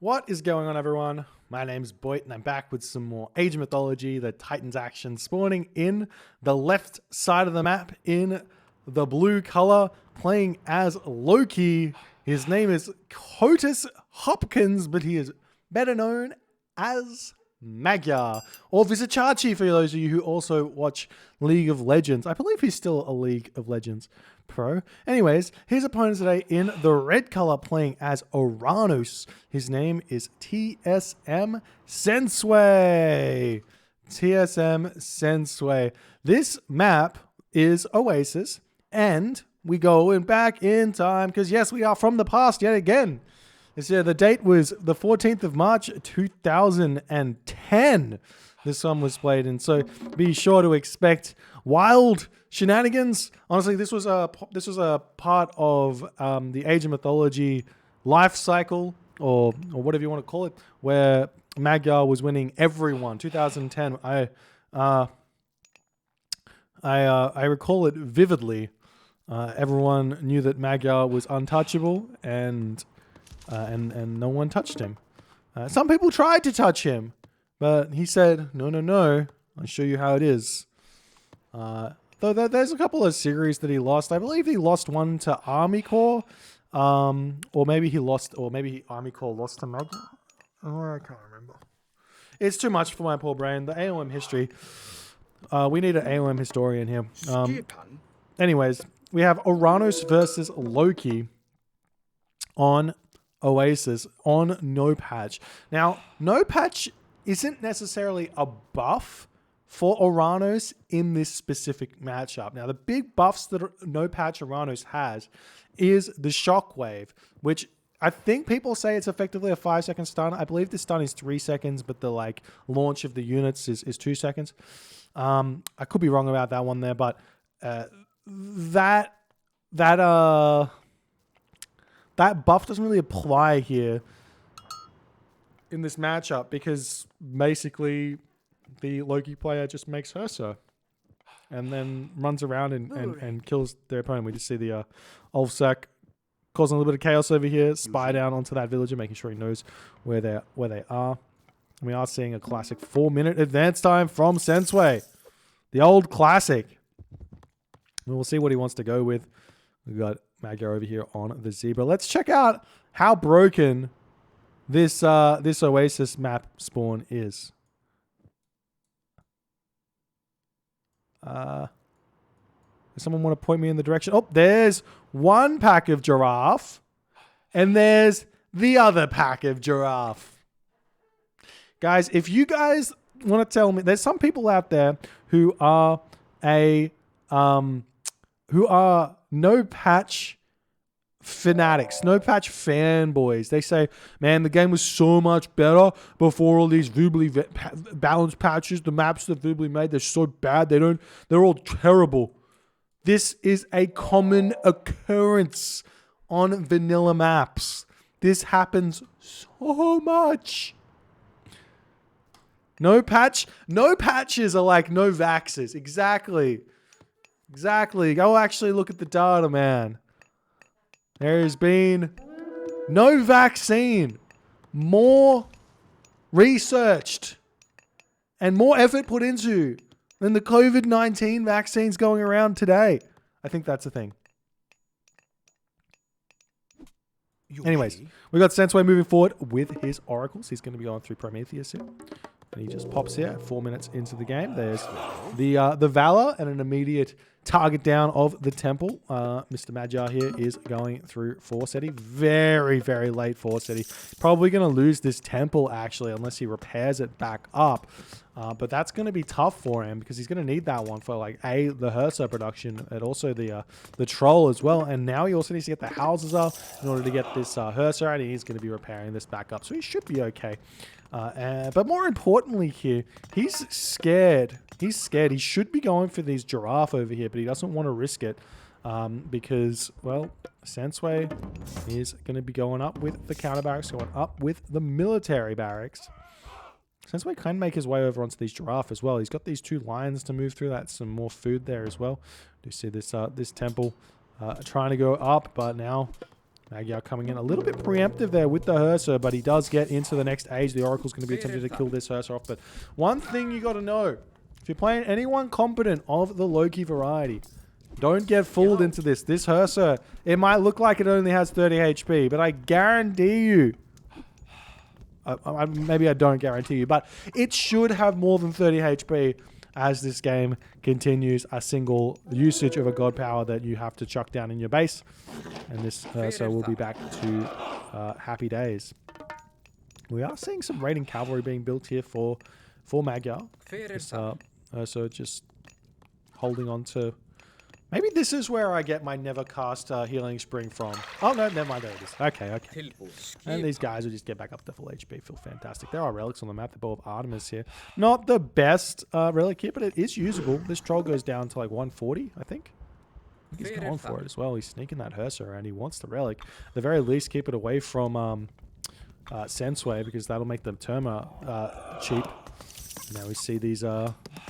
What is going on, everyone? My name's Boyt, and I'm back with some more Age of Mythology, the Titans action, spawning in the left side of the map in the blue color, playing as Loki. His name is Cotus Hopkins, but he is better known as Magyar, or Vizicachi for those of you who also watch League of Legends. I believe he's still a League of Legends pro. Anyways, his opponent today in the red color, playing as Oranos. His name is TSM Sensuy. TSM Sensuy. This map is Oasis, and we go back in time because yes, we are from the past yet again. The date was the 14th of March, 2010. This one was played, and so be sure to expect wild shenanigans. Honestly, this was a part of the Age of Mythology life cycle, or whatever you want to call it, where Magyar was winning everyone. 2010. I recall it vividly. Everyone knew that Magyar was untouchable, and no one touched him. Some people tried to touch him, but he said, no, I'll show you how it is. Though there's a couple of series that he lost. I believe he lost one to Army Corps, or maybe Army Corps lost to Magyar. Oh, I can't remember. It's too much for my poor brain. The AOM history. We need an AOM historian here. Anyways, we have Oranos versus Loki on Oasis on No Patch. Now, No Patch isn't necessarily a buff for Oranos in this specific matchup. Now, the big buffs that No Patch Oranos has is the Shockwave, which I think people say it's effectively a 5-second stun. I believe the stun is 3 seconds, but the launch of the units is 2 seconds. I could be wrong about that one there, but that buff doesn't really apply here in this matchup because basically the Loki player just makes her so and then runs around and kills their opponent. We just see the Ulfsec causing a little bit of chaos over here, spy down onto that villager, making sure he knows where they are. And we are seeing a classic 4-minute advance time from Sensuy. The old classic. And we'll see what he wants to go with. We've got Magyar over here on the zebra. Let's check out how broken this Oasis map spawn is. Does someone want to point me in the direction? Oh, there's one pack of giraffe, and there's the other pack of giraffe. Guys, if you guys want to tell me, there's some people out there who are No Patch fanatics, No Patch fanboys. They say, man, the game was so much better before all these Vubly balance patches. The maps that Vubly made, they're so bad. They're all terrible. This is a common occurrence on vanilla maps. This happens so much. No patches are like no vaxxers. Exactly. Go actually look at the data, man. There's been no vaccine more researched and more effort put into than the COVID-19 vaccines going around today. I think that's a thing. Anyways, we got Sensuy moving forward with his oracles. He's going to be going through Prometheus here. And he just pops here 4 minutes into the game. There's the Valor and an immediate target down of the Temple. Mr. Magyar here is going through Forcetti. Very, very late Forcetti. Probably going to lose this Temple, actually, unless he repairs it back up. But that's going to be tough for him because he's going to need that one for, the Herso production and also the Troll as well. And now he also needs to get the houses up in order to get this Herso out. He's going to be repairing this back up. So he should be okay. But more importantly here, he's scared. He should be going for these giraffe over here, but he doesn't want to risk it because, well, Sensuy is going to be going up with the counter barracks, going up with the military barracks. Sensuy can make his way over onto these giraffe as well. He's got these 2 lions to move through. That's some more food there as well. You see this Temple trying to go up, but now Magyar coming in a little bit preemptive there with the Hearser, but he does get into the next age. The Oracle's going to be attempting to kill this Hearser off. But one thing you got to know, if you're playing anyone competent of the Loki variety, don't get fooled into this. This Hearser, it might look like it only has 30 HP, but I guarantee you, maybe I don't guarantee you, but it should have more than 30 HP as this game continues a single usage of a god power that you have to chuck down in your base. And this Hearser will be back to happy days. We are seeing some raiding cavalry being built here for Magyar. This Hearser just holding on to... Maybe this is where I get my never cast healing spring from. Oh, no, never mind. There it is. Okay. And these guys will just get back up to full HP. Feel fantastic. There are relics on the map. The Bow of Artemis here. Not the best relic here, but it is usable. This troll goes down to like 140, I think. He's going for it as well. He's sneaking that Hearser around. He wants the relic. At the very least, keep it away from Sensuy, because that'll make the Terma cheap. Now we see these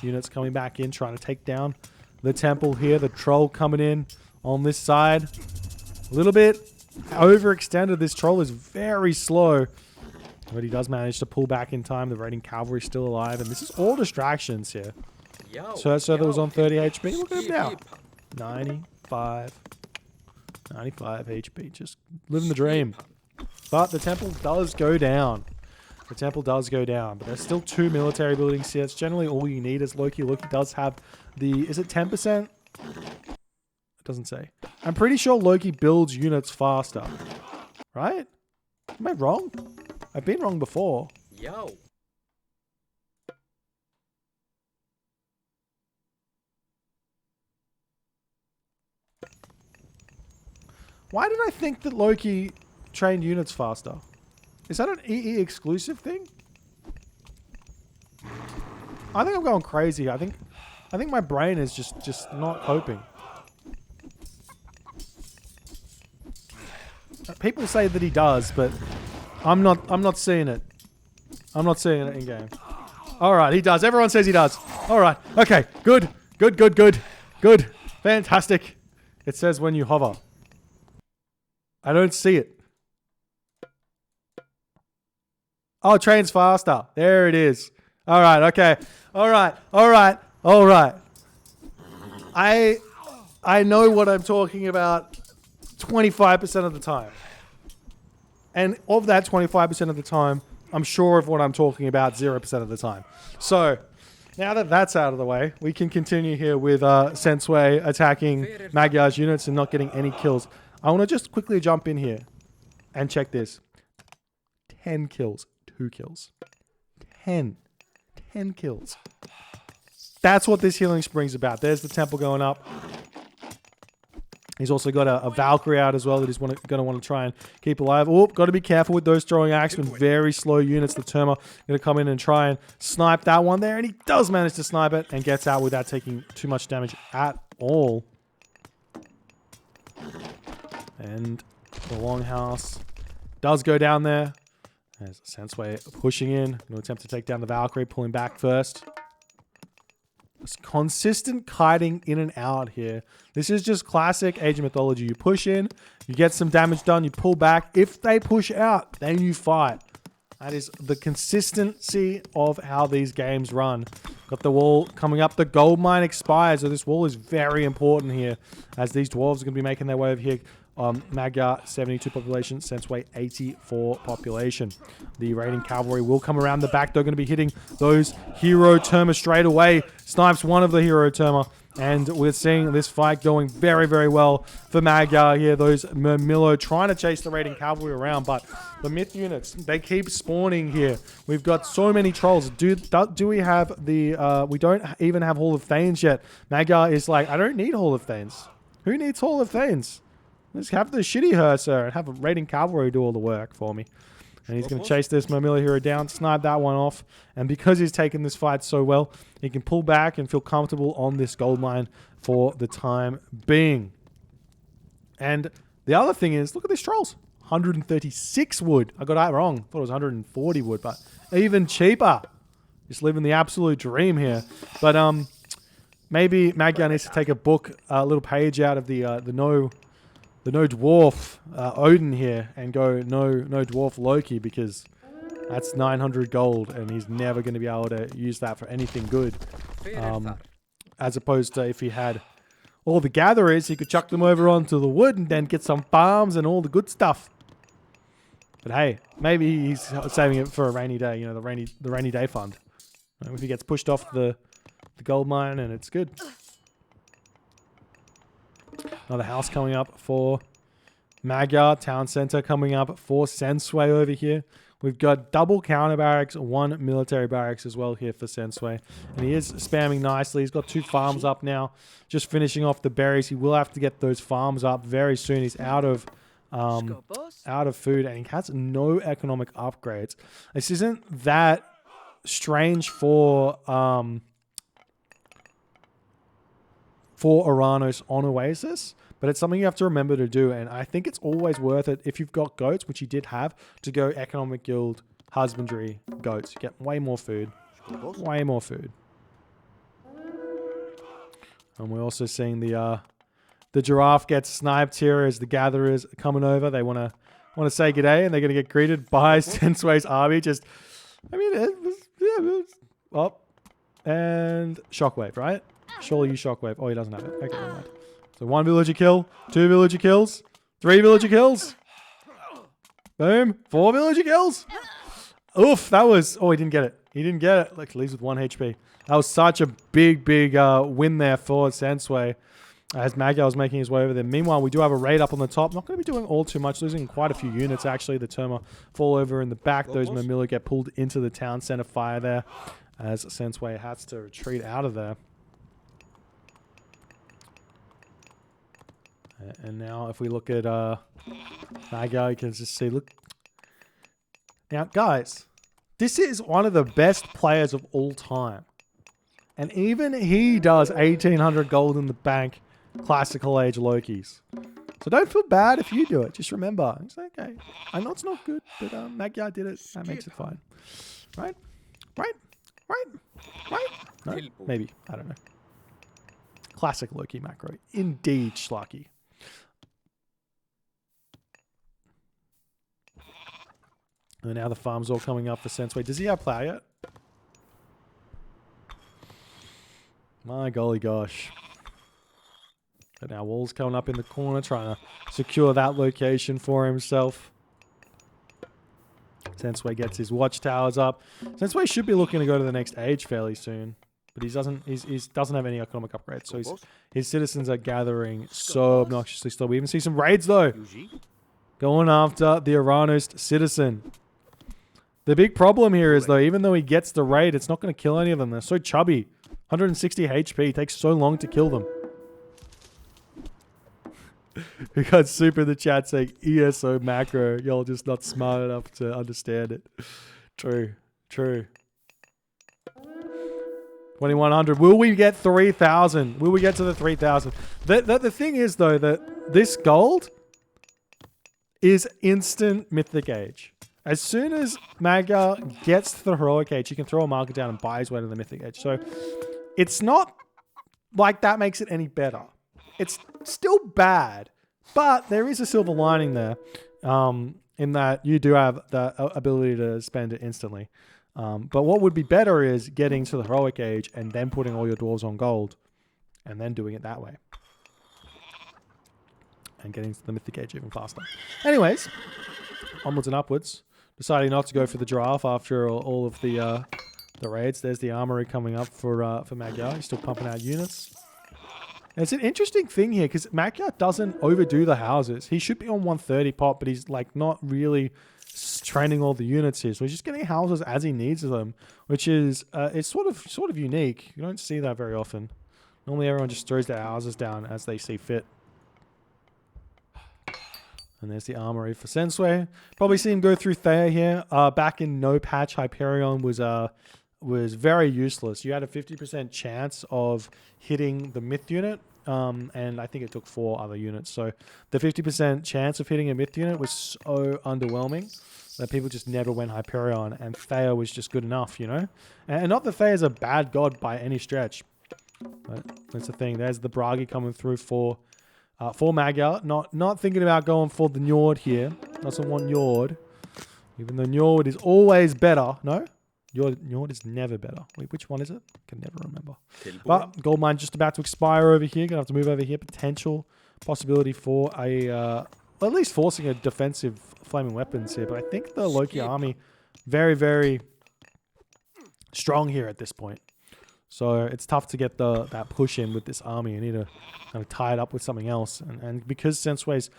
units coming back in, trying to take down the temple here. The troll coming in on this side. A little bit overextended. This troll is very slow, but he does manage to pull back in time. The raiding cavalry still alive, and this is all distractions here. So that was on 30 HP. Look at him now. 95 HP. Just living the dream. But the temple does go down. The temple does go down, but there's still 2 military buildings here. It's generally all you need as Loki. Loki does have the... Is it 10%? It doesn't say. I'm pretty sure Loki builds units faster. Right? Am I wrong? I've been wrong before. Why did I think that Loki trained units faster? Is that an EE exclusive thing? I think I'm going crazy. I think my brain is just not coping. People say that he does, but I'm not seeing it. I'm not seeing it in game. All right, he does. Everyone says he does. All right. Okay. Good. Fantastic. It says when you hover. I don't see it. Oh, trains faster. There it is. All right. Okay. All right. I know what I'm talking about 25% of the time. And of that 25% of the time, I'm sure of what I'm talking about 0% of the time. So, now that that's out of the way, we can continue here with Sensuy attacking Magyar's units and not getting any kills. I want to just quickly jump in here and check this. 10 kills. 2 kills. 10 kills. That's what this healing spring's about. There's the temple going up. He's also got a Valkyrie out as well that he's going to want to try and keep alive. Oh, got to be careful with those throwing axemen. Very slow units. The Terma going to come in and try and snipe that one there. And he does manage to snipe it and gets out without taking too much damage at all. And the Longhouse does go down there. There's Sensuy pushing in. Going to attempt to take down the Valkyrie, pulling back first. It's consistent kiting in and out here. This is just classic Age of Mythology. You push in, you get some damage done, you pull back. If they push out, then you fight. That is the consistency of how these games run. Got the wall coming up. The gold mine expires, so this wall is very important here as these dwarves are going to be making their way over here. Magyar 72 population, Sensuy 84 population. The raiding cavalry will come around the back. They're going to be hitting those hero Terma straight away. Snipes one of the hero Terma. And we're seeing this fight going very, very well for Magyar here. Those Murmillo trying to chase the raiding cavalry around, but the myth units, they keep spawning here. We've got so many trolls. Do we have the... we don't even have Hall of Thanes yet. Magyar is like, I don't need Hall of Thanes. Who needs Hall of Thanes? Let's have the shitty Hearser and have a raiding cavalry do all the work for me. And he's going to chase this Murmillo hero down, snipe that one off. And because he's taken this fight so well, he can pull back and feel comfortable on this gold mine for the time being. And the other thing is, look at these trolls. 136 wood. I got that wrong. Thought it was 140 wood, but even cheaper. Just living the absolute dream here. But maybe Magyar needs to take a little page out of the no dwarf Odin here and go no dwarf Loki, because that's 900 gold and he's never going to be able to use that for anything good. As opposed to if he had all the gatherers, he could chuck them over onto the wood and then get some farms and all the good stuff. But hey, maybe he's saving it for a rainy day, you know, the rainy day fund. If he gets pushed off the gold mine and it's good. Another house coming up for Magyar. Town center coming up for Sensuy over here. We've got double counter barracks, 1 military barracks as well here for Sensuy. And he is spamming nicely. He's got 2 farms up now. Just finishing off the berries. He will have to get those farms up very soon. He's out of food and he has no economic upgrades. This isn't that strange for Oranos on Oasis, but it's something you have to remember to do, and I think it's always worth it if you've got goats, which you did have, to go economic guild husbandry goats. You get way more food. Way more food. And we're also seeing the giraffe gets sniped here as the gatherers are coming over. They want to say g'day, and they're going to get greeted by Sensei's army. Just, I mean, it was up. And shockwave, right? Surely you shockwave. Oh, he doesn't have it. Okay, never mind. So 1 villager kill, 2 villager kills, 3 villager kills. Boom. 4 villager kills. Oof, that was... Oh, he didn't get it. He didn't get it. Like, leaves with 1 HP. That was such a big win there for Sensuy as Magyar was making his way over there. Meanwhile, we do have a raid up on the top. Not going to be doing all too much. Losing quite a few units, actually. The Terma fall over in the back. Those Mamilla get pulled into the town center fire there as Sensuy has to retreat out of there. And now if we look at Magyar, you can just see, look. Now, guys, this is one of the best players of all time. And even he does 1,800 gold in the bank, classical age Lokis. So don't feel bad if you do it. Just remember, it's okay. I know it's not good, but Magyar did it. That makes it fine. Right? Right? Right? Right? No? Maybe. I don't know. Classic Loki macro. Indeed, Schlocky. And now the farm's all coming up for Sensuy. Does he have plow yet? My golly gosh. And now Wall's coming up in the corner, trying to secure that location for himself. Sensuy gets his watchtowers up. Sensuy should be looking to go to the next age fairly soon. But he doesn't have any economic upgrades. So his citizens are gathering so obnoxiously slow. We even see some raids though. Going after the Oranos citizen. The big problem here is though, even though he gets the raid, it's not going to kill any of them. They're so chubby. 160 HP. It takes so long to kill them. We got Super in the chat saying ESO macro. Y'all just not smart enough to understand it. True. True. 2,100. Will we get 3,000? Will we get to the 3,000? The thing is though that this gold is instant mythic age. As soon as Magyar gets to the heroic age, he can throw a marker down and buy his way to the mythic age. So it's not like that makes it any better. It's still bad, but there is a silver lining there in that you do have the ability to spend it instantly. But what would be better is getting to the heroic age and then putting all your dwarves on gold and then doing it that way. And getting to the mythic age even faster. Anyways, onwards and upwards. Deciding not to go for the giraffe after all of the raids. There's the armory coming up for Magyar. He's still pumping out units. And it's an interesting thing here because Magyar doesn't overdo the houses. He should be on 130 pop, but he's like not really training all the units here. So he's just getting houses as he needs them, which is it's sort of unique. You don't see that very often. Normally everyone just throws their houses down as they see fit. And there's the armory for Sensuy. Probably see him go through Thea here. Back in no patch, Hyperion was very useless. You had a 50% chance of hitting the myth unit, and I think it took 4 other units. So the 50% chance of hitting a myth unit was so underwhelming that people just never went Hyperion, and Thea was just good enough, you know? And not that Thea's a bad god by any stretch. But that's the thing. There's the Bragi coming through for for Magyar. Not thinking about going for the Njord here. Doesn't want Njord. Even though Njord is always better. No? Njord is never better. Wait, which one is it? Can never remember. But gold mine just about to expire over here. Gonna have to move over here. Potential possibility for a, at least forcing a defensive flaming weapons here. But I think the Loki army very, very strong here at this point. So it's tough to get that push in with this army. You need to kind of tie it up with something else. And because Sensuy's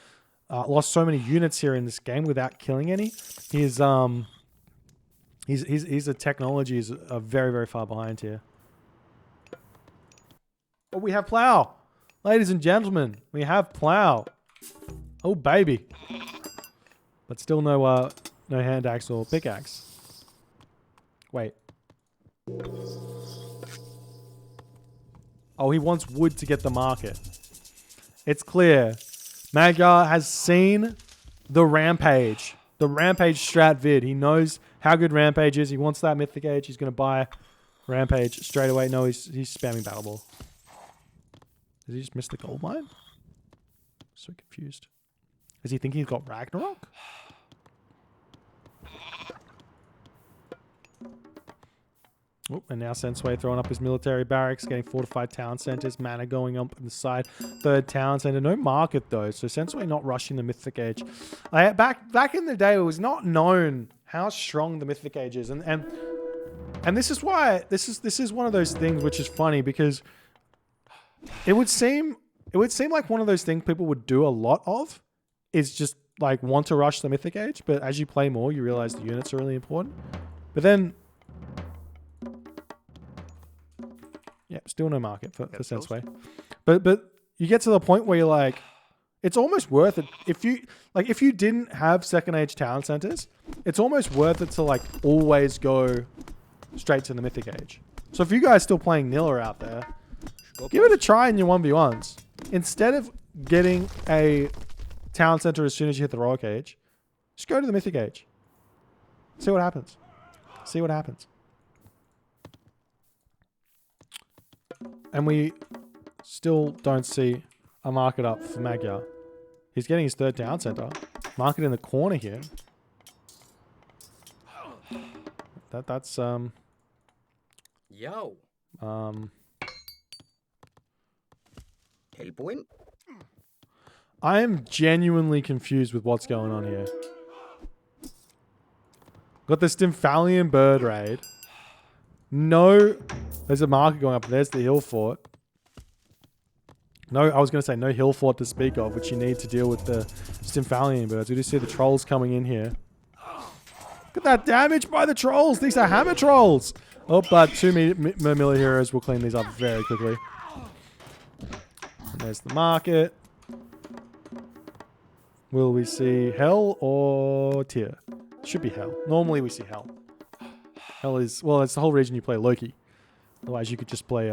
lost so many units here in this game without killing any, his technology is very, very far behind here. Oh, we have plow. Ladies and gentlemen, we have plow. Oh, baby. But still no hand axe or pickaxe. Wait. Oh, he wants wood to get the market. It's clear. Magyar has seen the Rampage. The Rampage strat vid. He knows how good Rampage is. He wants that Mythic Age. He's going to buy Rampage straight away. No, he's spamming Battle Ball. Did he just miss the gold mine? So confused. Does he think he's got Ragnarok? Oh, and now Sensuy throwing up his military barracks, getting fortified town centers, mana going up on the side. Third town center, no market though, so Sensuy not rushing the Mythic Age. Back in the day, it was not known how strong the Mythic Age is, and this is why this is one of those things which is funny because it would seem like one of those things people would do a lot of is just like want to rush the Mythic Age, but as you play more, you realize the units are really important. But then. Yeah, still no market for Sensuy. But you get to the point where you're like, it's almost worth it. If you didn't have second age town centers, it's almost worth it to like always go straight to the Mythic Age. So if you guys still playing Nilla out there, give it a try in your 1v1s. Instead of getting a town center as soon as you hit the Rock Age, just go to the Mythic Age. See what happens. See what happens. And we still don't see a market up for Magyar. He's getting his third town center. Market in the corner here. That's Yo. Hellpoint? I am genuinely confused with what's going on here. Got the Stymphalian bird raid. No, there's a marker going up. There's the hill fort. No, I was going to say no hill fort to speak of, which you need to deal with the Stymphalian birds. We just see the trolls coming in here. Look at that damage by the trolls. These are hammer trolls. Oh, but 2 Mermilla heroes will clean these up very quickly. And there's the market. Will we see hell or tier? Should be hell. Normally we see hell. Hell is, well, it's the whole reason you play Loki. Otherwise you could just play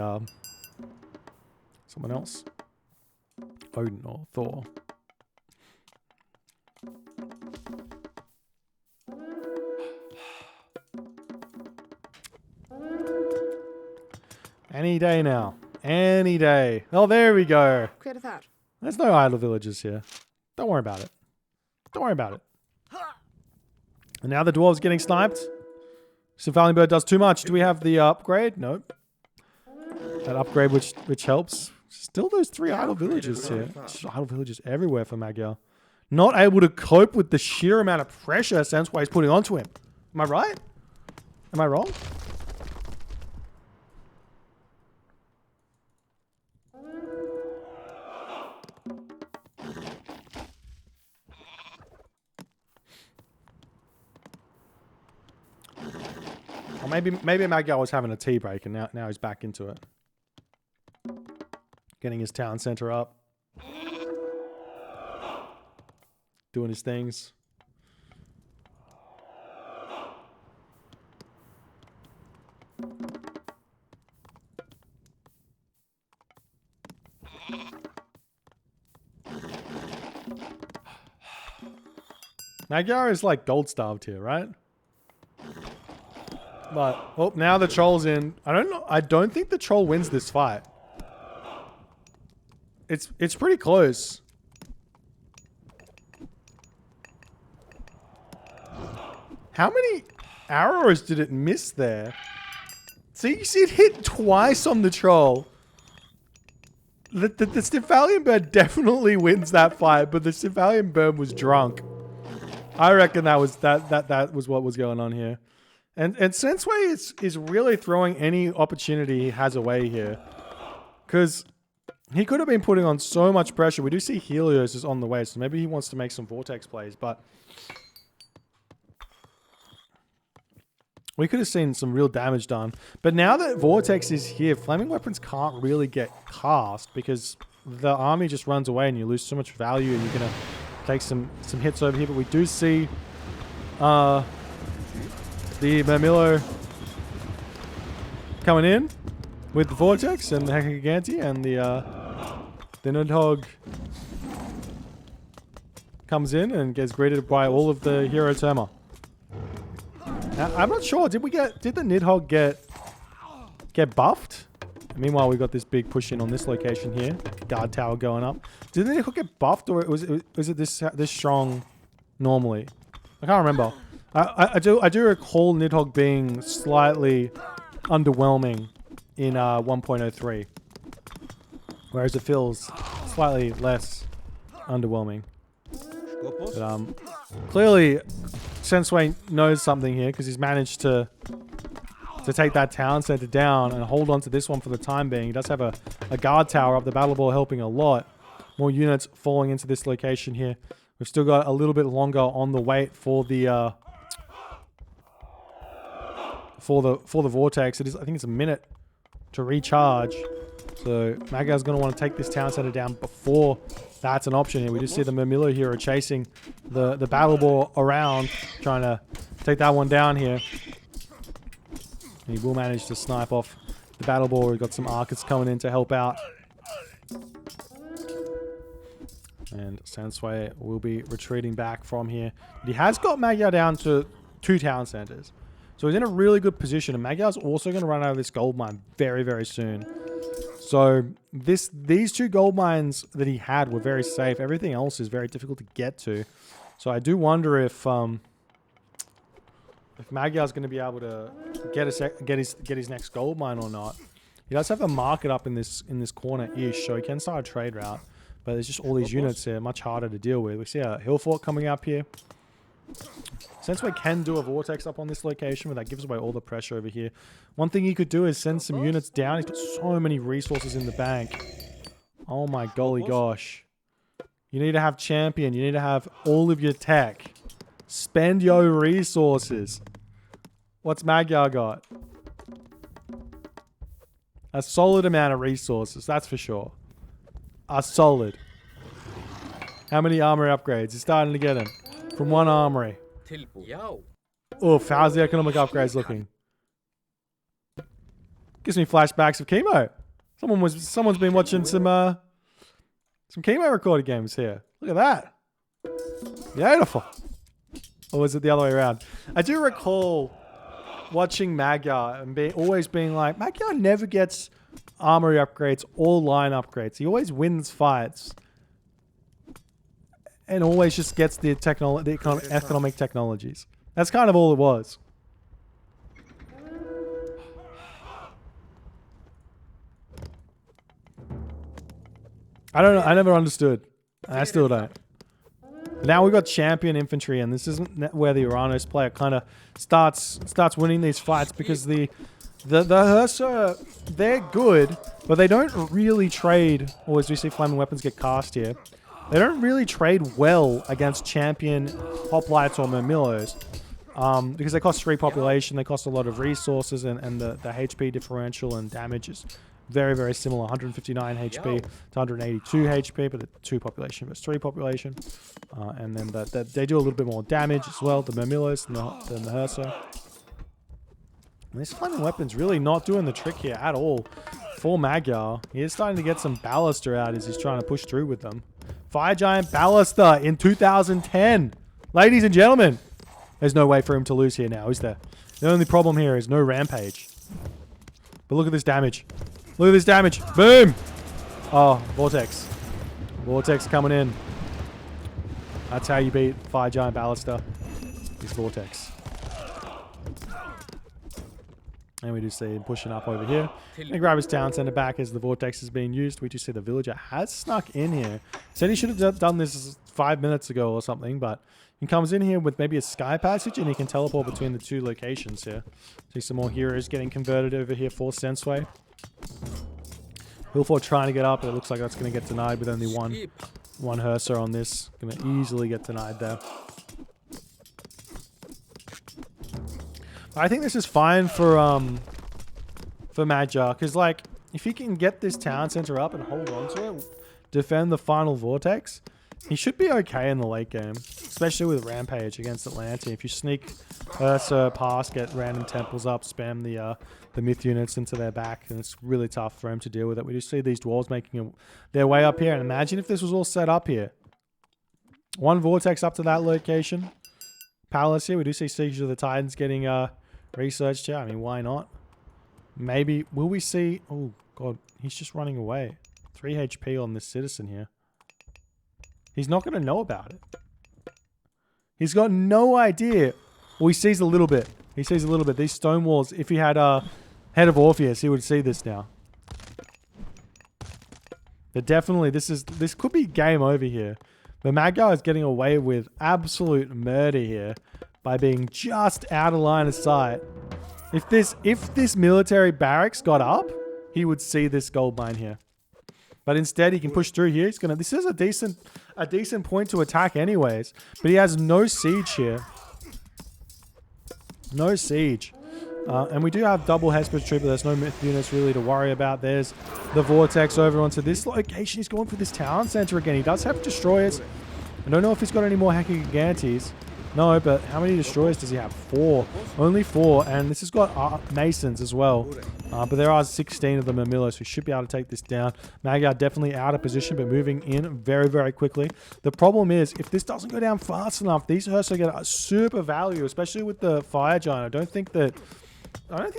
someone else. Odin or Thor. Any day now. Any day. Oh, there we go. Quit of that. There's no idle villages here. Don't worry about it. Don't worry about it. And now the dwarves getting sniped. Stymphalian bird does too much. Do we have the upgrade? Nope. That upgrade which helps. Still those 3 idle villages here. Just idle villages everywhere for Magyar. Not able to cope with the sheer amount of pressure Sensuy is putting onto him. Am I right? Am I wrong? Or maybe Magyar was having a tea break and now he's back into it. Getting his town center up. Doing his things. Magyar is like gold starved here, right? But, oh, now the troll's in. I don't know. I don't think the troll wins this fight. it's pretty close. How many arrows did it miss there? See, you see it hit twice on the troll. The Stymphalian bird definitely wins that fight, but the Stymphalian bird was drunk. I reckon that was what was going on here. And Sensuy is really throwing any opportunity he has away here. Because he could have been putting on so much pressure. We do see Helios is on the way, so maybe he wants to make some Vortex plays, but we could have seen some real damage done. But now that Vortex is here, Flaming Weapons can't really get cast because the army just runs away and you lose so much value and you're going to take some hits over here. But we do see the Murmillo coming in with the Vortex and the Hecaganti, and the Nidhogg comes in and gets greeted by all of the Hero Terma. Now, I'm not sure. Did the Nidhogg get buffed? Meanwhile, we got this big push in on this location here. Guard tower going up. Did the Nidhogg get buffed, or was it this strong normally? I can't remember. I do recall Nidhogg being slightly underwhelming in 1.03, whereas it feels slightly less underwhelming. But clearly, Sensuy knows something here because he's managed to take that town center down and hold on to this one for the time being. He does have a guard tower up, the battle ball helping a lot. More units falling into this location here. We've still got a little bit longer on the wait for the Vortex. I think it's a minute to recharge. So Magyar's going to want to take this town center down before that's an option here. We just see the Murmillo hero chasing the battle ball around, trying to take that one down here. And he will manage to snipe off the battle ball. We've got some Arcus coming in to help out. And Sensuy will be retreating back from here. But he has got Magyar down to 2 town centers. So he's in a really good position. And Magyar's also going to run out of this gold mine very, very soon. So these 2 gold mines that he had were very safe. Everything else is very difficult to get to. So I do wonder if Magyar's going to be able to get his next gold mine or not. He does have a market up in this corner-ish, so he can start a trade route. But there's just all these units here, much harder to deal with. We see a hill fort coming up here. Sensuy can do a Vortex up on this location, but that gives away all the pressure over here. One thing he could do is send some units down. He's got so many resources in the bank. Oh my golly gosh. You need to have champion. You need to have all of your tech. Spend your resources. What's Magyar got? A solid amount of resources, that's for sure. A solid. How many armory upgrades? He's starting to get them from one armory. Oof, how's the economic upgrades looking? Gives me flashbacks of chemo. Someone's been watching some chemo recorded games here. Look at that. Beautiful. Or was it the other way around? I do recall watching Magyar and always being like, Magyar never gets armory upgrades or line upgrades. He always wins fights. And always just gets the economic technologies. That's kind of all it was. I don't know. I never understood. I still don't. Now we've got champion infantry, and this isn't where the Oranos player kind of starts winning these fights, because the Hursa, they're good, but they don't really trade. Or as we see flaming weapons get cast here, they don't really trade well against champion hoplites or Murmillos, because they cost 3 population, they cost a lot of resources, and the HP differential and damage is very, very similar. 159 HP to 182 HP, but the 2 population versus 3 population. And then they do a little bit more damage as well, the Murmillos than the Hursa. And this flaming weapon's really not doing the trick here at all for Magyar. He is starting to get some Ballaster out as he's trying to push through with them. Fire Giant Ballaster in 2010. Ladies and gentlemen, there's no way for him to lose here now, is there? The only problem here is no Rampage. But look at this damage. Look at this damage. Boom! Oh, Vortex. Vortex coming in. That's how you beat Fire Giant Ballista. Is Vortex. And we do see him pushing up over here. And grab his town center back as the Vortex is being used. We do see the villager has snuck in here. Said he should have done this 5 minutes ago or something, but he comes in here with maybe a sky passage and he can teleport between the two locations here. See some more heroes getting converted over here for Sensuy. Hillfort trying to get up, but it looks like that's going to get denied with only one Herser on this. Going to easily get denied there. I think this is fine for Magyar, because like if he can get this town center up and hold on to it, defend the final Vortex, he should be okay in the late game, especially with Rampage against Atlantean. If you sneak Ursa past, get random temples up, spam the myth units into their back, and it's really tough for him to deal with it. We do see these dwarves making their way up here, and imagine if this was all set up here. One Vortex up to that location. Palace here. We do see Siege of the Titans getting researched here. I mean, why not? Maybe. Will we see... Oh, God. He's just running away. 3 HP on this citizen here. He's not going to know about it. He's got no idea. Well, he sees a little bit. He sees a little bit. These stone walls, if he had Head of Orpheus, he would see this now. But definitely, this could be game over here. But Magyar is getting away with absolute murder here by being just out of line of sight. If this military barracks got up, he would see this gold mine here. But instead, he can push through here. He's gonna. This is a decent point to attack, anyways. But he has no siege here. No siege. And we do have double Hesper's Trooper. There's no myth units really to worry about. There's the Vortex over onto this location. He's going for this town center again. He does have destroyers. I don't know if he's got any more Hacking Gigantes. No, but how many destroyers does he have? 4. Only 4. And this has got Masons as well. But there are 16 of them in Milo, so we should be able to take this down. Magyar definitely out of position, but moving in very, very quickly. The problem is, if this doesn't go down fast enough, these Ursa get a super value, especially with the Fire Giant. I don't think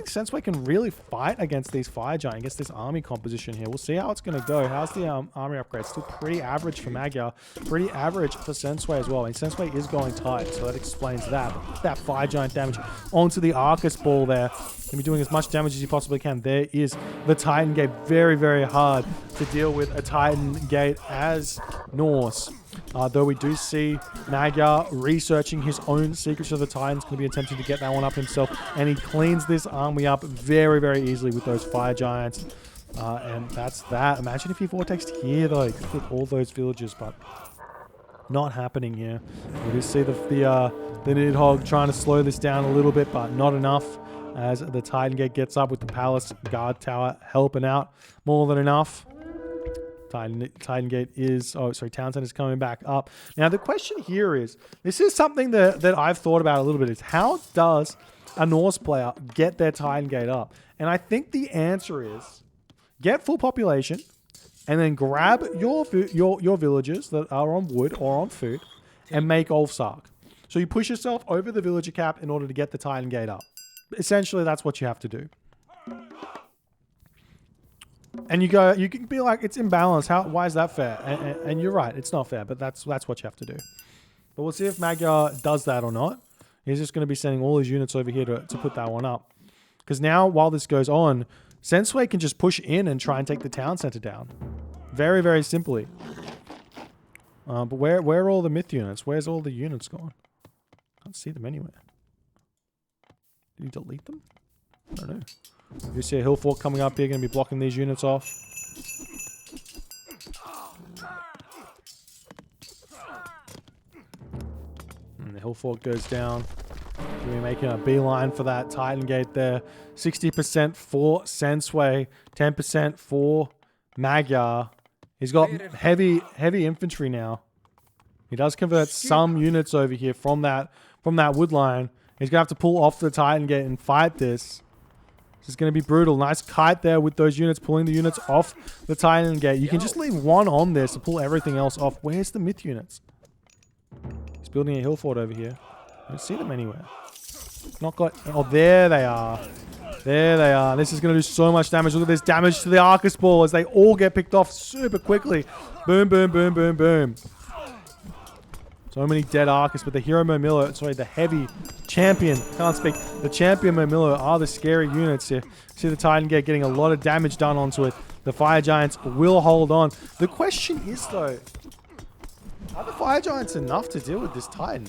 Sensuy can really fight against these Fire Giant, against this army composition here. We'll see how it's going to go. How's the army upgrade? Still pretty average for Magyar. Pretty average for Sensuy as well. And Sensuy is going tight, so that explains that. That Fire Giant damage onto the Arcus ball there. Can be doing as much damage as you possibly can. There is the Titan Gate. Very, very hard to deal with a Titan Gate as Norse. Though we do see Magyar researching his own Secrets of the Titans, going to be attempting to get that one up himself, and he cleans this army up very, very easily with those Fire Giants. And that's that. Imagine if he vortexed here, though. He could put all those villages, but not happening here. We do see the Nidhogg trying to slow this down a little bit, but not enough, as the Titan Gate gets up with the Palace Guard Tower helping out more than enough. Titan Gate is... Oh, sorry, Townsend is coming back up. Now, the question here is... This is something that I've thought about a little bit. Is how does a Norse player get their Titan Gate up? And I think the answer is... Get full population, and then grab your villagers that are on wood or on food, and make Ulfsark. So you push yourself over the villager cap in order to get the Titan Gate up. Essentially, that's what you have to do. And you can be like, it's imbalanced. Why is that fair? And you're right, it's not fair, but that's what you have to do. But we'll see if Magyar does that or not. He's just going to be sending all his units over here to put that one up. Because now, while this goes on, Sensuy can just push in and try and take the town center down. Very, very simply. But where are all the myth units? Where's all the units gone? Can't see them anywhere. Did he delete them? I don't know. You see a hill fort coming up here, going to be blocking these units off. And the hill fort goes down. We're making a beeline for that Titan Gate there. 60% for Sensuy, 10% for Magyar. He's got heavy infantry now. He does convert some units over here from that wood line. He's gonna have to pull off the Titan Gate and fight this. This is gonna be brutal. Nice kite there with those units, pulling the units off the Titan Gate. You can just leave one on this to pull everything else off. Where's the myth units? He's building a hill fort over here. I don't see them anywhere. Not got... Oh, there they are. There they are. This is going to do so much damage. Look at this damage to the Arcus Ball as they all get picked off super quickly. Boom, boom, boom, boom, boom. So many dead Arcus, but the Hero Momillo, sorry, the heavy champion, can't speak, the champion Momillo are the scary units here. See the Titan Gate getting a lot of damage done onto it. The Fire Giants will hold on. The question is, though, are the Fire Giants enough to deal with this Titan?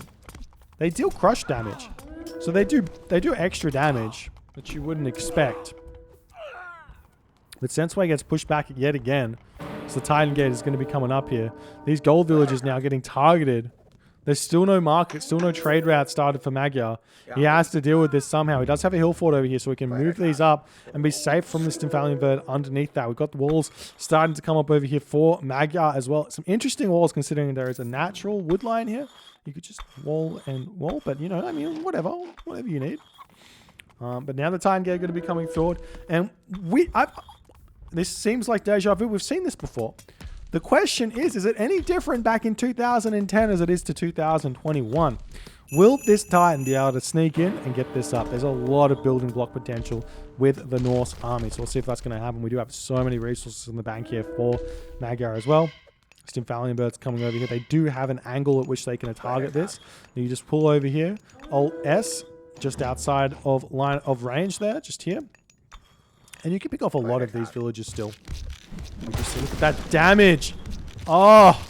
They deal crush damage. So they do extra damage that you wouldn't expect. But Sensuy gets pushed back yet again. So the Titan Gate is going to be coming up here. These gold villages now getting targeted. There's still no market, still no trade route started for Magyar. He has to deal with this somehow. He does have a hill fort over here, so we can move these up and be safe from this Stymphalian bird underneath that. We've got the walls starting to come up over here for Magyar as well. Some interesting walls considering there is a natural wood line here. You could just wall and wall, but you know, I mean, whatever you need. But now the Titan Gate are going to be coming forward, and this seems like deja vu. We've seen this before. The question is it any different back in 2010 as it is to 2021? Will this Titan be able to sneak in and get this up? There's a lot of building block potential with the Norse army, so we'll see if that's going to happen. We do have so many resources in the bank here for Magyar as well. Stymphalian birds coming over here. They do have an angle at which they can target this. You just pull over here, Alt S, just outside of line of range there, just here. And you can pick off a lot of these villages still. Just look at that damage. Oh,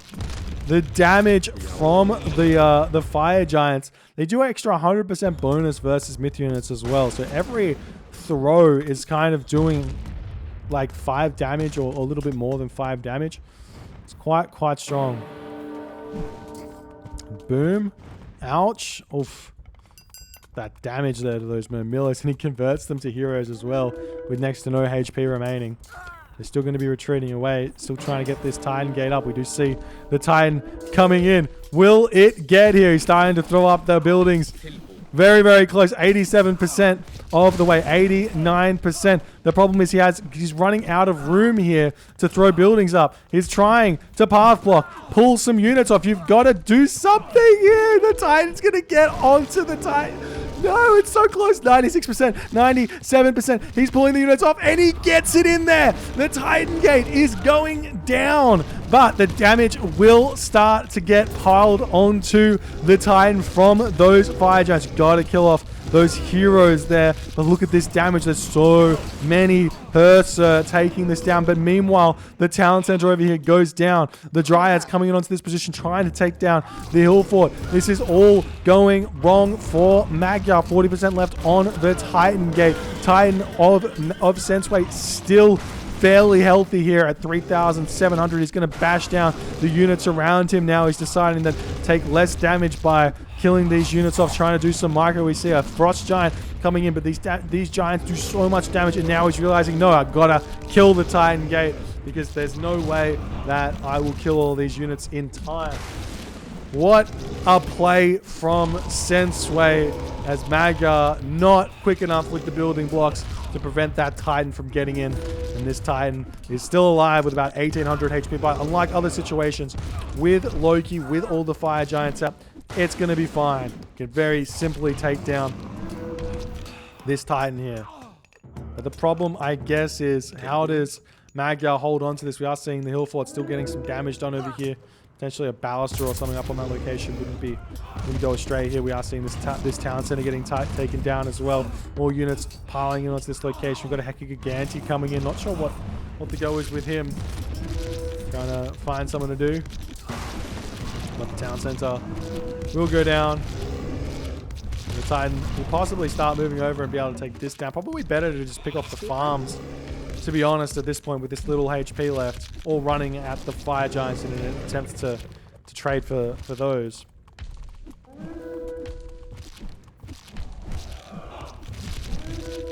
the damage from the Fire Giants. They do extra 100% bonus versus myth units as well. So every throw is kind of doing like 5 damage or a little bit more than 5 damage. It's quite strong. Boom. Ouch. Oof. That damage there to those Momillos, and he converts them to heroes as well with next to no HP remaining. They're still going to be retreating away, still trying to get this Titan Gate up. We do see the Titan coming in. Will it get here? He's starting to throw up the buildings. Very, very close. 87% of the way. 89%. The problem is he's running out of room here to throw buildings up. He's trying to path block, pull some units off. You've got to do something here. The Titan's going to get onto the Titan. No, it's so close. 96%, 97%. He's pulling the units off, and he gets it in there. The Titan Gate is going down, but the damage will start to get piled onto the Titan from those Fire Giants. Got to kill off those heroes there. But look at this damage. There's so many Hursa taking this down. But meanwhile, the town center over here goes down. The Dryads coming in onto this position, trying to take down the hill fort. This is all going wrong for Magyar. 40% left on the Titan Gate. Titan of Sensuy still fairly healthy here at 3,700. He's going to bash down the units around him now. He's deciding to take less damage by killing these units off, trying to do some micro. We see a Frost Giant coming in, but these Giants do so much damage, and now he's realizing, no, I gotta kill the Titan Gate because there's no way that I will kill all these units in time. What a play from Sensuy, as Magyar not quick enough with the building blocks to prevent that Titan from getting in. And this Titan is still alive with about 1,800 HP. But unlike other situations, with Loki, with all the Fire Giants up, it's going to be fine. You can very simply take down this Titan here. But the problem, I guess, is how does Magyar hold on to this? We are seeing the hill fort still getting some damage done over here. Potentially a baluster or something up on that location wouldn't go astray here. We are seeing this town center getting taken down as well. More units piling in onto this location. We've got a Hecagiganti coming in. Not sure what the go is with him. Trying to find someone to do. But the town center will go down. And the Titan will possibly start moving over and be able to take this down. Probably better to just pick off the farms, to be honest, at this point with this little HP left, all running at the Fire Giants in an attempt to trade for those.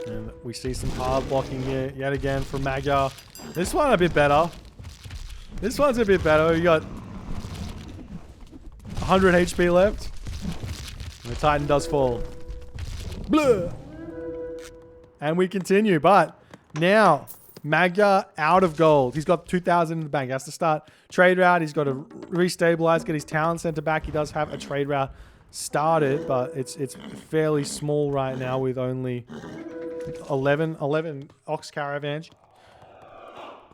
And we see some hard blocking here yet again from Magyar. This one a bit better. This one's a bit better. You got 100 HP left. And the Titan does fall. Blah! And we continue, but now Magyar out of gold. He's got 2,000 in the bank. He has to start trade route. He's got to restabilize, get his town center back. He does have a trade route started, but it's fairly small right now with only 11 ox caravans.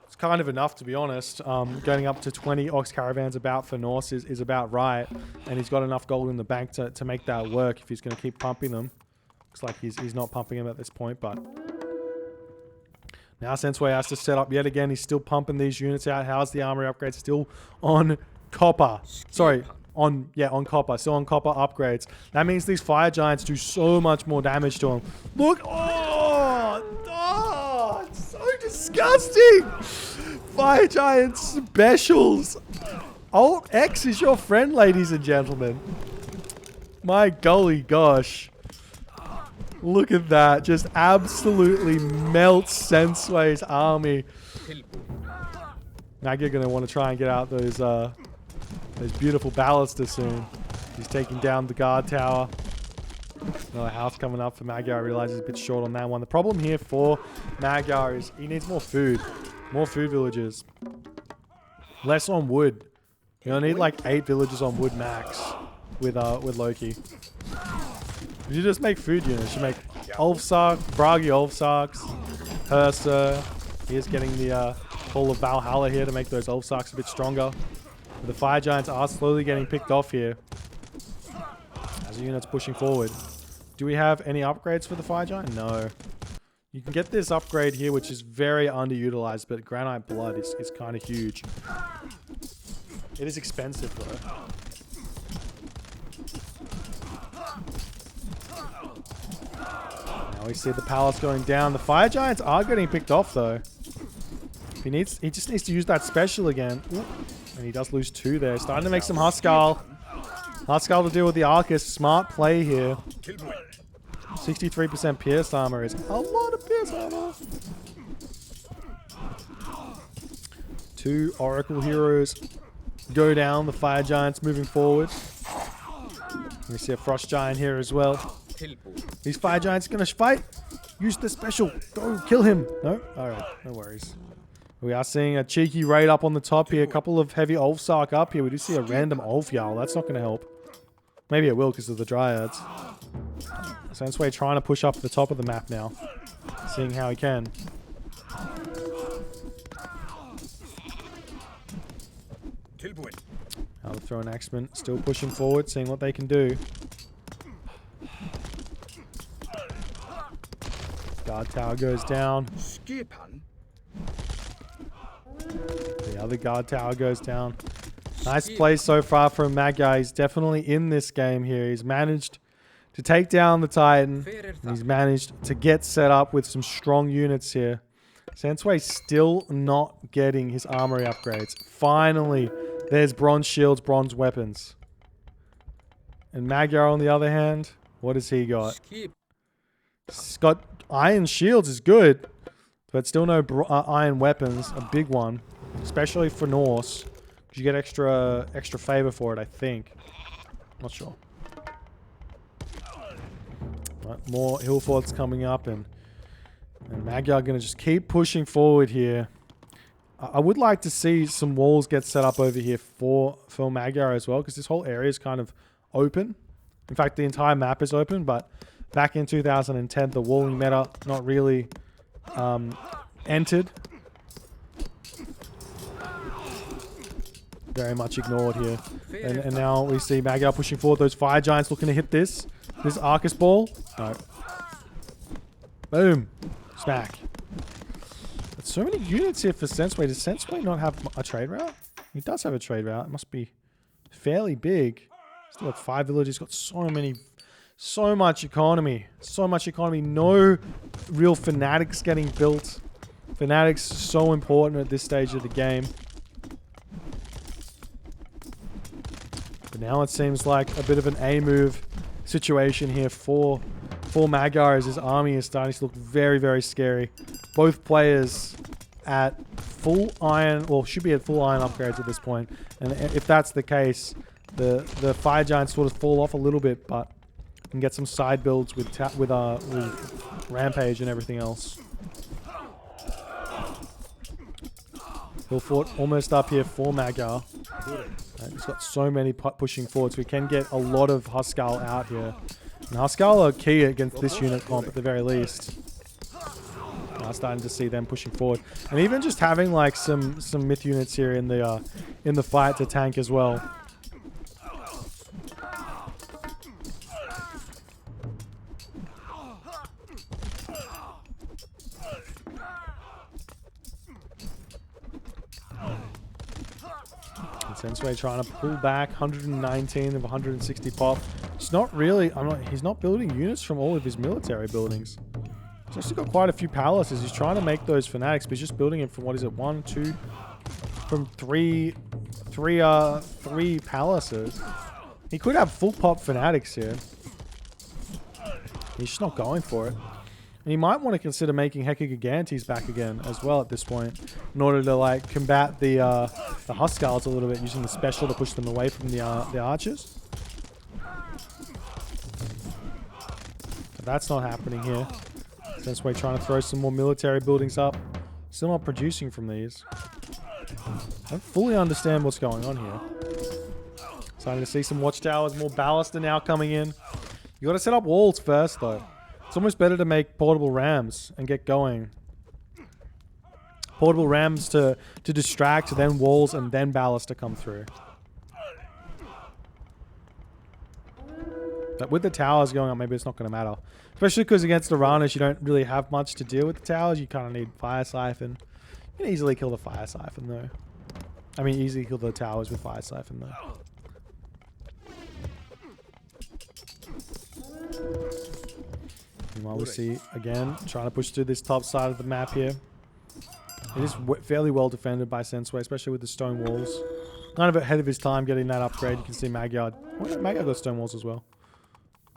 It's kind of enough, to be honest. Going up to 20 ox caravans about for Norse is about right. And he's got enough gold in the bank to make that work if he's going to keep pumping them. Looks like he's not pumping them at this point, but... Now Sensuy has to set up yet again. He's still pumping these units out. How's the armory upgrade? Still on copper. Sorry, on copper. Still on copper upgrades. That means these fire giants do so much more damage to him. Look! Oh, it's so disgusting! Fire giant specials. Alt X is your friend, ladies and gentlemen. My golly gosh. Look at that. Just absolutely melts Sensuy's army. Magyar going to want to try and get out those beautiful ballistas soon. He's taking down the guard tower. Another house coming up for Magyar. I realize he's a bit short on that one. The problem here for Magyar is he needs more food. More food villages. Less on wood. You'll need like 8 villages on wood max with Loki. You just make food units. You make Ulfsark, Bragi Ulfsarks, Hersa. He's getting the Hall of Valhalla here to make those Ulfsarks a bit stronger. But the fire giants are slowly getting picked off here as the unit's pushing forward. Do we have any upgrades for the fire giant? No. You can get this upgrade here, which is very underutilized, but Granite Blood is kind of huge. It is expensive though. We see the palace going down. The fire giants are getting picked off though. He just needs to use that special again. Ooh. And he does lose 2 there. Starting to make some Huskal. Huskal to deal with the Arcus. Smart play here. 63% pierce armor is a lot of pierce armor. 2 Oracle heroes go down. The fire giants moving forward. We see a frost giant here as well. These fire giants gonna fight. Use the special. Go kill him. No? Alright, no worries. We are seeing a cheeky raid up on the top here. A couple of heavy Ulfsark up here. We do see a random Ulfjarl. That's not gonna help. Maybe it will because of the Dryads. Sensuy trying to push up to the top of the map now. Seeing how he can. Now the Throne Axemen still pushing forward, seeing what they can do. Guard tower goes down. The other guard tower goes down. Nice play so far from Magyar. He's definitely in this game here. He's managed to take down the Titan. And he's managed to get set up with some strong units here. Sensuy still not getting his armory upgrades. Finally, there's bronze shields, bronze weapons. And Magyar, on the other hand, what has he got? He's got iron shields is good, but still no iron weapons. A big one, especially for Norse. You get extra favor for it, I think. Not sure. Right, more hill forts coming up, and Magyar gonna just keep pushing forward here. I would like to see some walls get set up over here for Magyar as well, because this whole area is kind of open. In fact, the entire map is open, but back in 2010, the walling meta not really entered. Very much ignored here. And now we see Magyar pushing forward. Those fire giants looking to hit this Arcus ball. No. Boom. Smack. But so many units here for Sensuy. Does Sensuy not have a trade route? He does have a trade route. It must be fairly big. Still got 5 villages. Got so much economy. So much economy. No real fanatics getting built. Fanatics so important at this stage of the game. But now it seems like a bit of an A move situation here for Magyar, as his army is starting to look very, very scary. Both players at full iron, well, should be at full iron upgrades at this point. And if that's the case, the fire giants sort of fall off a little bit, but can get some side builds with Rampage and everything else. Hill Fort almost up here for Magyar. He's got so many pushing forward, so we can get a lot of Huskal out here. And Huskal are key against this unit comp at the very least. now. Starting to see them pushing forward, and even just having like some myth units here in the fight to tank as well. Sensuy trying to pull back 119 of 160 pop. It's not really. He's not building units from all of his military buildings. He's actually got quite a few palaces. He's trying to make those fanatics, but he's just building it from what is it? 1, 2, from three palaces. He could have full pop fanatics here. He's just not going for it. And he might want to consider making Heka Gigantes back again as well at this point, in order to like combat the Huskarls a little bit, using the special to push them away from the archers. But that's not happening here. Sensuy trying to throw some more military buildings up. Still not producing from these. I don't fully understand what's going on here. Starting to see some watchtowers, more ballast are now coming in. You got to set up walls first though. It's almost better to make portable rams and get going. Portable rams to distract, then walls, and then ballast to come through. But with the towers going up, maybe it's not going to matter. Especially because against Oranos, you don't really have much to deal with the towers. You kind of need Fire Siphon. You can easily kill the Fire Siphon though. I mean, easily kill the towers with Fire Siphon though. Meanwhile, we see, again, trying to push through this top side of the map here. It is fairly well defended by Sensuy, especially with the stone walls. Kind of ahead of his time getting that upgrade. You can see Magyar. Well, Magyar got stone walls as well.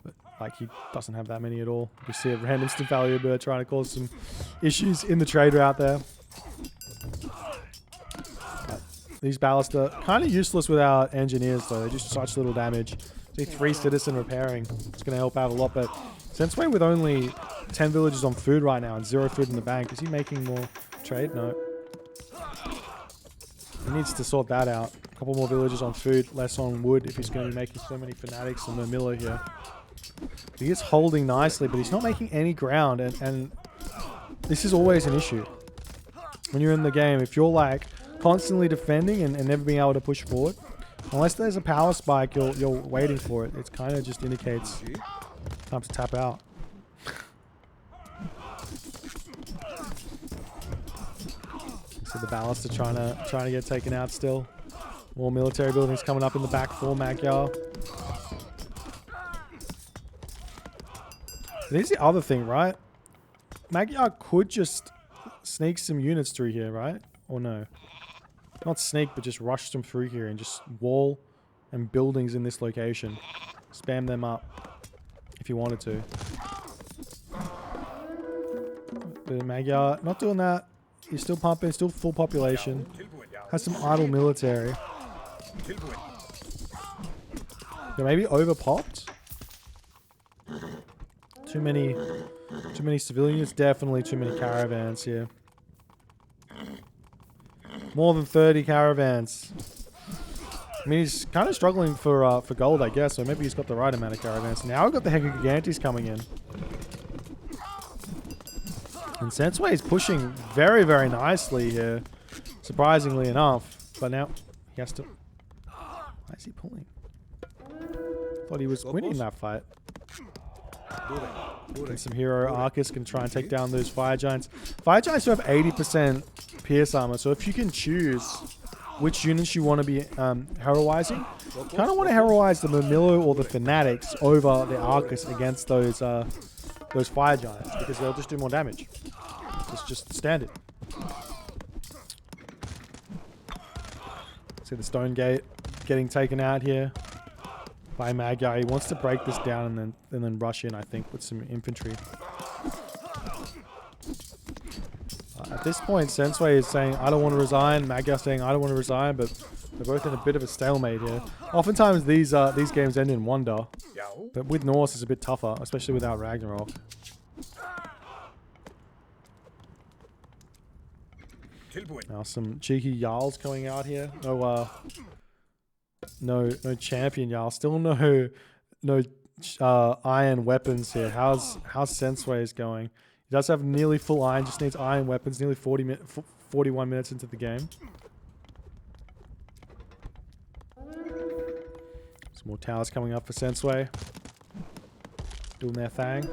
But, like, he doesn't have that many at all. We see a random Stymphalian bird trying to cause some issues in the trade route there. But these ballasts are kind of useless without engineers, though. They do such little damage. See 3 citizen repairing. It's going to help out a lot, but Sensuy with only 10 villages on food right now and 0 food in the bank. Is he making more trade? No. He needs to sort that out. A couple more villages on food, less on wood if he's going to be making so many fanatics and Murmillo here. He is holding nicely, but he's not making any ground, and this is always an issue. When you're in the game, if you're like constantly defending and never being able to push forward, unless there's a power spike, you're waiting for it. It kind of just indicates time to tap out. So the ballast are trying to get taken out still. More military buildings coming up in the back for Magyar. Here's the other thing, right? Magyar could just sneak some units through here, right? Or no? Not sneak, but just rush them through here and just wall and buildings in this location. Spam them up if you wanted to. But Magyar not doing that. He's still pumping, still full population. Has some idle military. They maybe overpopped. Too many civilians. Definitely too many caravans here. More than 30 caravans. I mean, he's kind of struggling for gold, I guess. So maybe he's got the right amount of caravans. Now we've got the Heka Gigantes coming in. And Sensuy is pushing very, very nicely here. Surprisingly enough. But now he has to... Why is he pulling? Thought he was winning that fight. And some hero Arcus can try and take down those fire giants. Fire giants do have 80% pierce armor. So if you can choose which units you want to be heroizing, you kind of want to heroize the Murmillo or the Fanatics over the Arcus against those fire giants, because they'll just do more damage. It's just standard. See the stone gate getting taken out here by Magyar. He wants to break this down and then rush in, I think, with some infantry. At this point, Sensuy is saying, I don't want to resign. Magyar saying, I don't want to resign, but they're both in a bit of a stalemate here. Oftentimes, these games end in wonder. But with Norse, it's a bit tougher, especially without Ragnarok. Now some cheeky Jarls coming out here. No champion Jarl. Still no iron weapons here. How's Sensuy's going? He does have nearly full iron, just needs iron weapons, nearly 41 minutes into the game. Some more towers coming up for Sensuy. Doing their thing.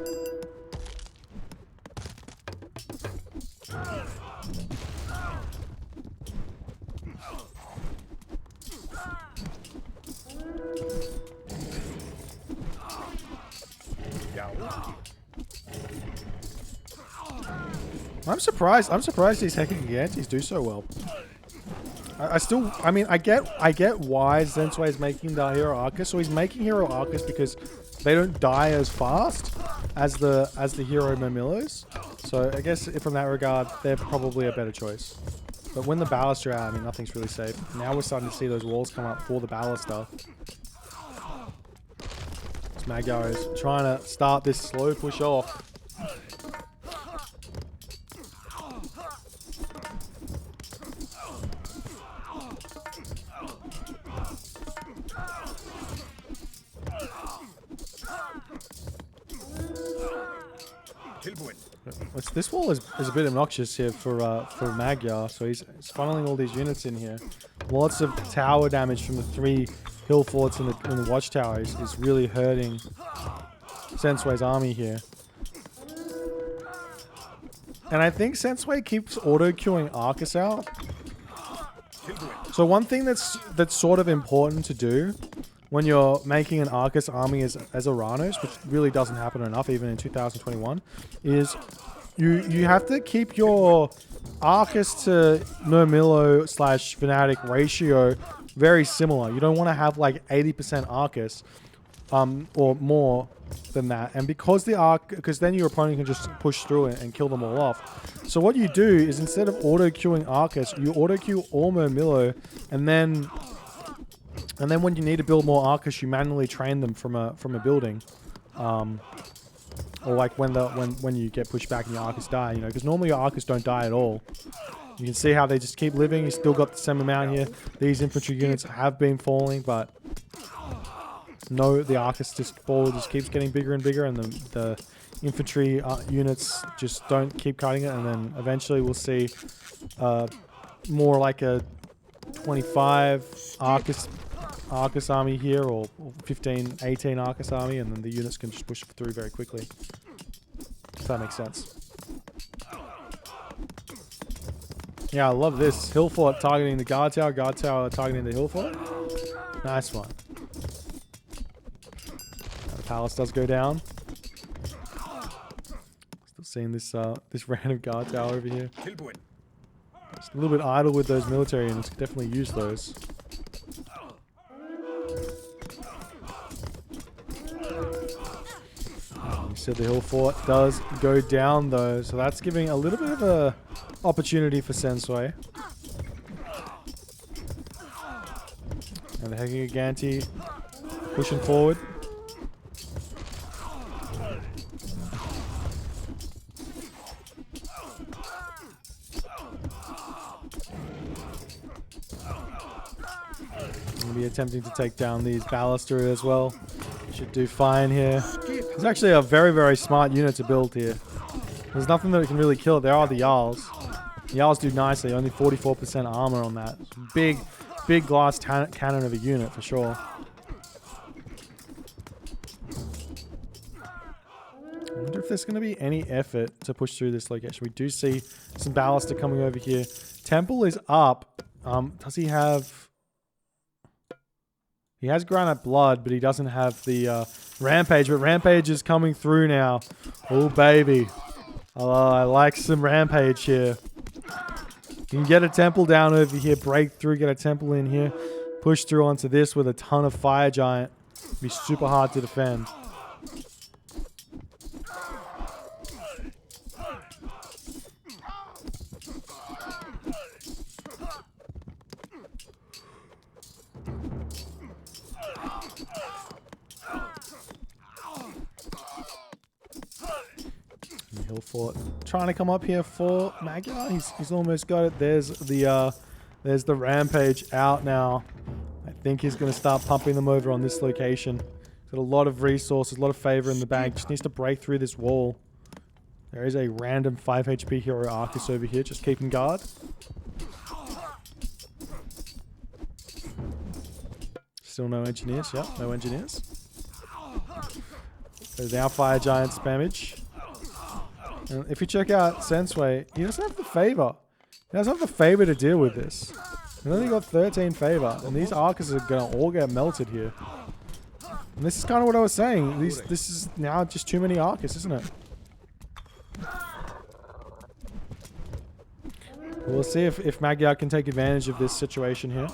I'm surprised these hacking Gigantes do so well. I mean, I get why Sensuy is making the Hero Arcus. So he's making Hero Arcus because they don't die as fast as the Hero Murmillos. So I guess from that regard, they're probably a better choice. But when the Baluster out, I mean, nothing's really safe. Now we're starting to see those walls come up for the Baluster. This Magyar is trying to start this slow push off. This wall is a bit obnoxious here for Magyar, so he's funneling all these units in here. Lots of tower damage from the 3 hill forts in the watchtower is really hurting Sensuy's army here. And I think Sensuy keeps auto-queuing Arcus out. So one thing that's sort of important to do when you're making an Arcus army as Oranos, which really doesn't happen enough even in 2021, is you have to keep your Arcus to Murmillo / Fanatic ratio very similar. You don't want to have like 80% Arcus or more than that. And because then your opponent can just push through it and kill them all off. So what you do is instead of auto-queuing Arcus, you auto-queue all Murmillo, and then when you need to build more Arcus, you manually train them from a building. Or like when you get pushed back and your Arcus die, you know, because normally your Arcus don't die at all. You can see how they just keep living. You still got the same amount here. These infantry units have been falling, but no, the Arcus just keeps getting bigger and bigger, and the infantry units just don't keep cutting it, and then eventually we'll see more like a 25 Arcus army here, or 15, 18 Arcus army, and then the units can just push through very quickly. If that makes sense. Yeah, I love this. Hill fort targeting the guard tower targeting the hill fort. Nice one. The palace does go down. Still seeing this random guard tower over here. It's a little bit idle with those military units. Could definitely use those. You said the hill fort does go down though, so that's giving a little bit of a opportunity for Sensuy. And the Heki Giganti pushing forward. Going to be attempting to take down these Baluster as well. Should do fine here. It's actually a very, very smart unit to build here. There's nothing that can really kill it. There are the Jarls. The Jarls do nicely. Only 44% armor on that. Big glass cannon of a unit for sure. I wonder if there's going to be any effort to push through this location. We do see some Baluster coming over here. Temple is up. Does he have... He has Granite Blood, but he doesn't have the Rampage. But Rampage is coming through now. Oh, baby. I like some Rampage here. You can get a Temple down over here, break through, get a Temple in here, push through onto this with a ton of Fire Giant. It'll be super hard to defend. Hill fort trying to come up here for Magyar. He's almost got it. There's the Rampage out now. I think he's going to start pumping them over on this location. He's got a lot of resources, a lot of favor in the bank. Just needs to break through this wall. There is a random 5 HP hero Arcus over here, just keeping guard. Still no engineers. Yep, no engineers. There's now Fire Giant spammage. And if you check out Sensuy, he doesn't have the favor. He doesn't have the favor to deal with this. He's only got 13 favor, and these Arcus are gonna all get melted here. And this is kind of what I was saying. This is now just too many Arcus, isn't it? We'll see if Magyar can take advantage of this situation here.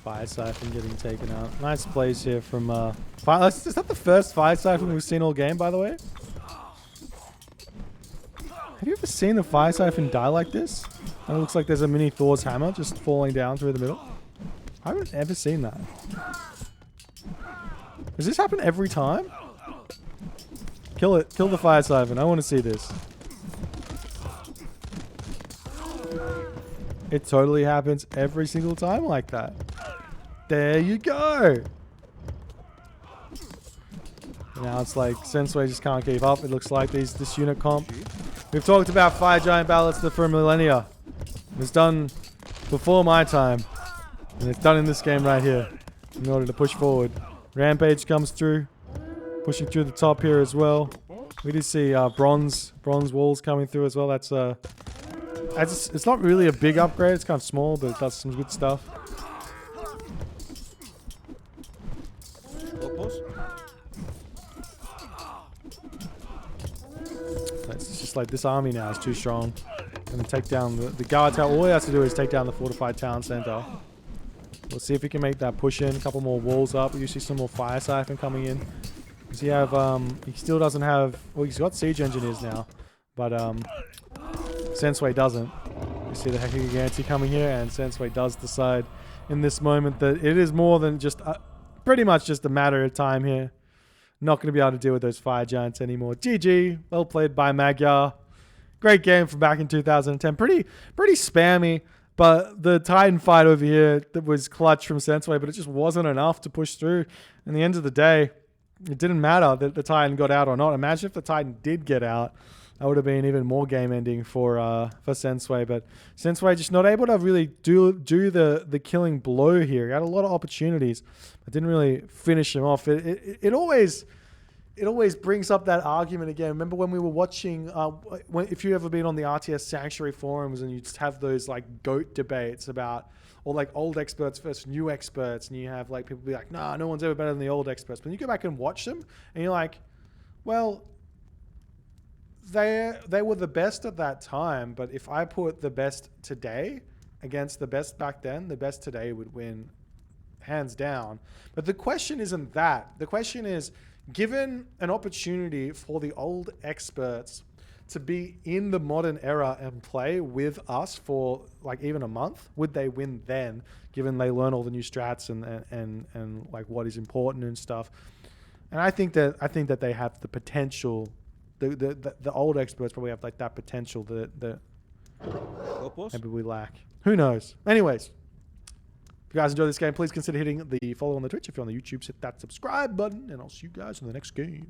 Fire Siphon getting taken out. Nice plays here from Fire. Is that the first Fire Siphon we've seen all game, by the way? Have you ever seen a Fire Siphon die like this? And it looks like there's a mini Thor's hammer just falling down through the middle. I haven't ever seen that. Does this happen every time? Kill it. Kill the Fire Siphon. I want to see this. It totally happens every single time like that. There you go. Now it's like Sensuy just can't keep up. It looks like this unit comp. We've talked about Fire Giant ballots for millennia. It was done before my time. And it's done in this game right here. In order to push forward. Rampage comes through. Pushing through the top here as well. We do see bronze walls coming through as well. That's it's not really a big upgrade. It's kind of small, but it does some good stuff. It's just like this army now is too strong. Gonna take down the guard tower. All he has to do is take down the fortified town center. We'll see if he can make that push in. A couple more walls up. You see some more Fire Siphon coming in. Does he have? He still doesn't have. Well, he's got siege engineers now, but Sensuy doesn't. You see the Hekiganti coming here, and Sensuy does decide in this moment that it is more than just pretty much just a matter of time here. Not going to be able to deal with those Fire Giants anymore. GG. Well played by Magyar. Great game from back in 2010. Pretty spammy, but the Titan fight over here that was clutch from Sensuy, but it just wasn't enough to push through. In the end of the day, it didn't matter that the Titan got out or not. Imagine if the Titan did get out. That would have been even more game ending for Sensuy, but Sensuy just not able to really do the killing blow here. He had a lot of opportunities, but didn't really finish him off. It always brings up that argument again. Remember when we were watching, if you've ever been on the RTS Sanctuary forums and you just have those like GOAT debates about, or like old experts versus new experts, and you have like people be like, nah, no one's ever better than the old experts. But then you go back and watch them, and you're like, well, they were the best at that time, but if I put the best today against the best back then, the best today would win hands down. But the question isn't that. The question is, given an opportunity for the old experts to be in the modern era and play with us for like even a month, would they win then, given they learn all the new strats and like what is important and stuff? And I think that they have the potential. The old experts probably have like that potential that maybe we lack. Who knows? Anyways, if you guys enjoy this game, please consider hitting the follow on the Twitch. If you're on the YouTube, hit that subscribe button, and I'll see you guys in the next game.